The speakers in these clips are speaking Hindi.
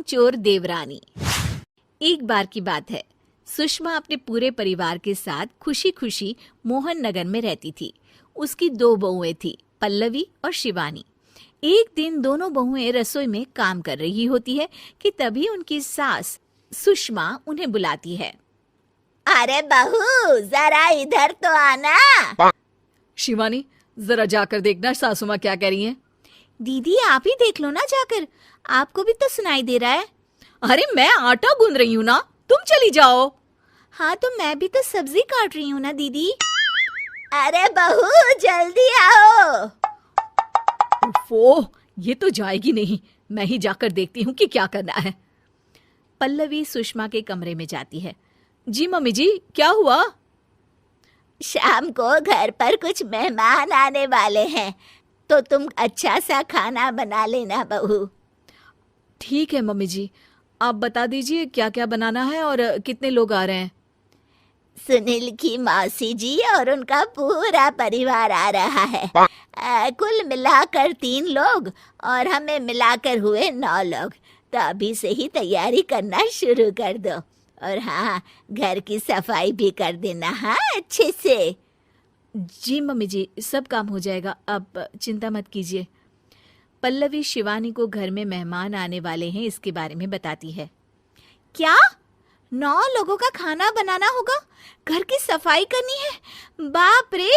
चोर देवरानी। एक बार की बात है, सुषमा अपने पूरे परिवार के साथ खुशी खुशी मोहन नगर में रहती थी। उसकी 2 बहुएं थी, पल्लवी और शिवानी। एक दिन दोनों बहुएं रसोई में काम कर रही होती है कि तभी उनकी सास सुषमा उन्हें बुलाती है। अरे बहू, जरा इधर तो आना। शिवानी, जरा जाकर देखना सासू माँ क्या कह रही हैं। दीदी आप ही देख लो ना जाकर, आपको भी तो सुनाई दे रहा है। अरे मैं आटा गूंद रही हूँ ना, तुम चली जाओ। हाँ तो मैं भी तो सब्जी काट रही हूँ ना दीदी। अरे बहू जल्दी आओ। ओफो, ये तो जाएगी नहीं। मैं ही जाकर देखती हूँ कि क्या करना है। पल्लवी सुषमा के कमरे में जाती है। जी मम्मी जी, क्या हुआ? शाम को घर पर कुछ मेहमान आने वाले हैं, तो तुम अच्छा सा खाना बना लेना बहू। ठीक है मम्मी जी, आप बता दीजिए क्या क्या बनाना है और कितने लोग आ रहे हैं। सुनील की मौसी जी और उनका पूरा परिवार आ रहा है। कुल मिलाकर 3 लोग और हमें मिलाकर हुए 9 लोग। तो अभी से ही तैयारी करना शुरू कर दो। और हाँ, घर की सफाई भी कर देना, हाँ अच्छे से। जी मम्मी जी, सब काम हो जाएगा, आप चिंता मत कीजिए। पल्लवी शिवानी को घर में मेहमान आने वाले हैं इसके बारे में बताती है। क्या 9 लोगों का खाना बनाना होगा, घर की सफाई करनी है? बाप रे,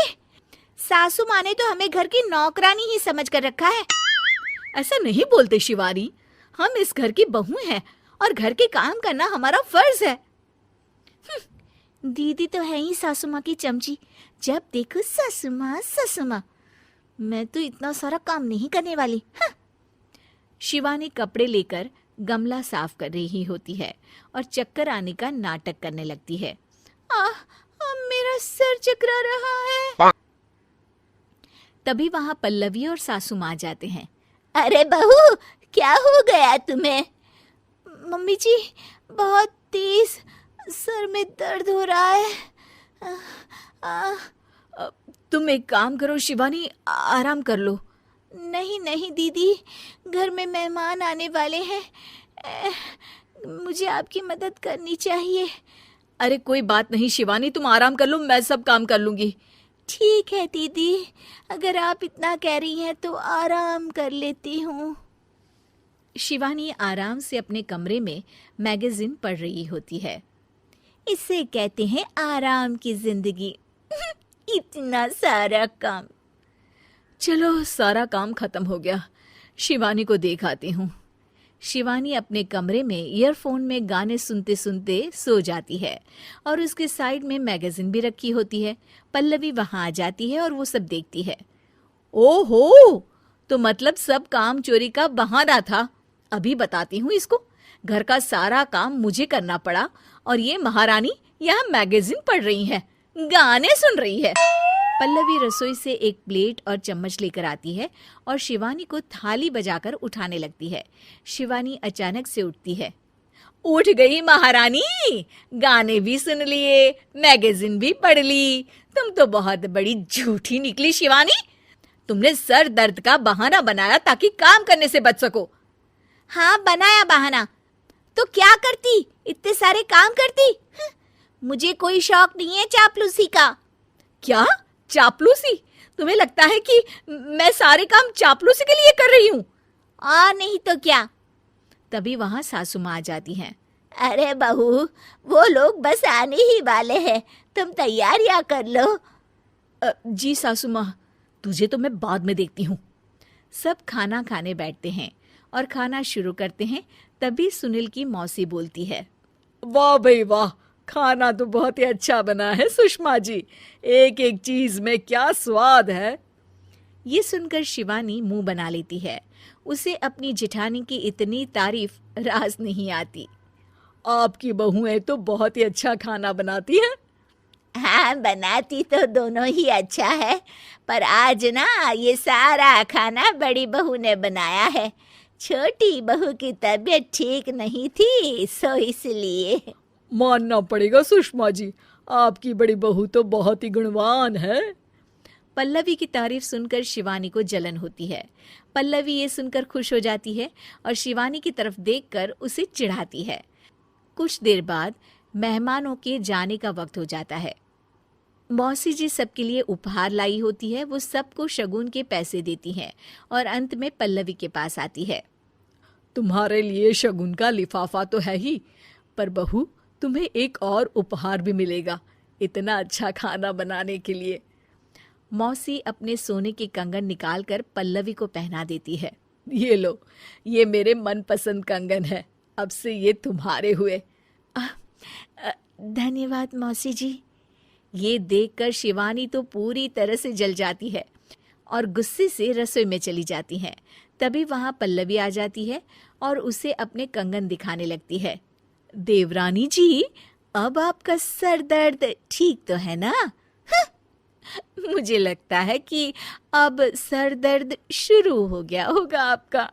सासू माँ ने तो हमें घर की नौकरानी ही समझ कर रखा है। ऐसा नहीं बोलते शिवानी, हम इस घर की बहू हैं और घर के काम करना हमारा फर्ज है। दीदी तो है ही सासू माँ की चमची, जब देखो सासू माँ सासू माँ। मैं तो इतना सारा काम नहीं करने वाली। शिवानी कपड़े लेकर गमला साफ कर रही होती है और चक्कर आने का नाटक करने लगती है। मेरा सर चकरा रहा है। तभी वहां पल्लवी और सासू माँ जाते हैं। अरे बहू, क्या हो गया तुम्हें? मम्मी जी, बहुत तेज सर में दर्द हो रहा है। तुम एक काम करो शिवानी, आराम कर लो। नहीं नहीं दीदी, घर में मेहमान आने वाले हैं, मुझे आपकी मदद करनी चाहिए। अरे कोई बात नहीं शिवानी, तुम आराम कर लो, मैं सब काम कर लूंगी। ठीक है दीदी, अगर आप इतना कह रही हैं तो आराम कर लेती हूँ। शिवानी आराम से अपने कमरे में मैगजीन पढ़ रही होती है। इसे कहते हैं आराम की जिंदगी। इतना सारा काम। चलो, सारा काम खत्म हो गया, शिवानी को देख आती हूँ। शिवानी अपने कमरे में ईयरफोन में गाने सुनते सुनते सो जाती है और उसके साइड में मैगजीन भी रखी होती है। पल्लवी वहां आ जाती है और वो सब देखती है। ओहो, तो मतलब सब काम चोरी का बहाना था। अभी बताती हूँ इसको। घर का सारा काम मुझे करना पड़ा और ये महारानी यहाँ मैगजीन पढ़ रही है, गाने सुन रही है। पल्लवी रसोई से एक प्लेट और चम्मच लेकर आती है और शिवानी को थाली बजाकर उठाने लगती है। शिवानी अचानक से उठती है। उठ गई महारानी, गाने भी सुन लिए, मैगजीन भी पढ़ ली। तुम तो बहुत बड़ी झूठी निकली शिवानी। तुमने सर दर्द का बहाना बनाया ताकि काम करने से बच सको। हाँ, बनाया बहाना, तो क्या करती, इतने सारे काम करती। मुझे कोई शौक नहीं है चापलूसी का। क्या चापलूसी? तुम्हें लगता है कि मैं सारे काम चापलूसी के लिए कर रही हूँ? और नहीं तो क्या। तभी वहां सासू माँ आ जाती हैं। अरे बहू, वो लोग बस आने ही वाले हैं, तुम तैयारियां कर लो। जी सासू माँ, तुझे तो मैं बाद में देखती हूँ। सब खाना खाने बैठते हैं और खाना शुरू करते हैं। तभी सुनील की मौसी बोलती है। वाह भाई वाह, खाना तो बहुत ही अच्छा बना है सुषमा जी, एक एक चीज में क्या स्वाद है। ये सुनकर शिवानी मुंह बना लेती है। उसे अपनी जेठानी की इतनी तारीफ रास नहीं आती। आपकी बहुएं तो बहुत ही अच्छा खाना बनाती हैं। हाँ, बनाती तो दोनों ही अच्छा है, पर आज ना ये सारा खाना बड़ी बहू ने बनाया है। छोटी बहू की तबीयत ठीक नहीं थी, सो इसलिए। मानना पड़ेगा सुषमा जी, आपकी बड़ी बहू तो बहुत ही गुणवान है। पल्लवी की तारीफ सुनकर शिवानी को जलन होती है। पल्लवी ये सुनकर खुश हो जाती है और शिवानी की तरफ देखकर उसे चिढ़ाती है। कुछ देर बाद मेहमानों के जाने का वक्त हो जाता है। मौसी जी सबके लिए उपहार लाई होती है। वो सबको शगुन के पैसे देती हैं और अंत में पल्लवी के पास आती है। तुम्हारे लिए शगुन का लिफाफा तो है ही, पर बहू तुम्हें एक और उपहार भी मिलेगा इतना अच्छा खाना बनाने के लिए। मौसी अपने सोने के कंगन निकालकर पल्लवी को पहना देती है। ये लो, ये मेरे मनपसंद कंगन है, अब से ये तुम्हारे हुए। धन्यवाद मौसी जी। ये देखकर शिवानी तो पूरी तरह से जल जाती है और गुस्से से रसोई में चली जाती है। तभी वहां पल्लवी आ जाती है और उसे अपने कंगन दिखाने लगती है। देवरानी जी, अब आपका सर दर्द ठीक तो है ना? मुझे लगता है कि अब सर दर्द शुरू हो गया होगा आपका।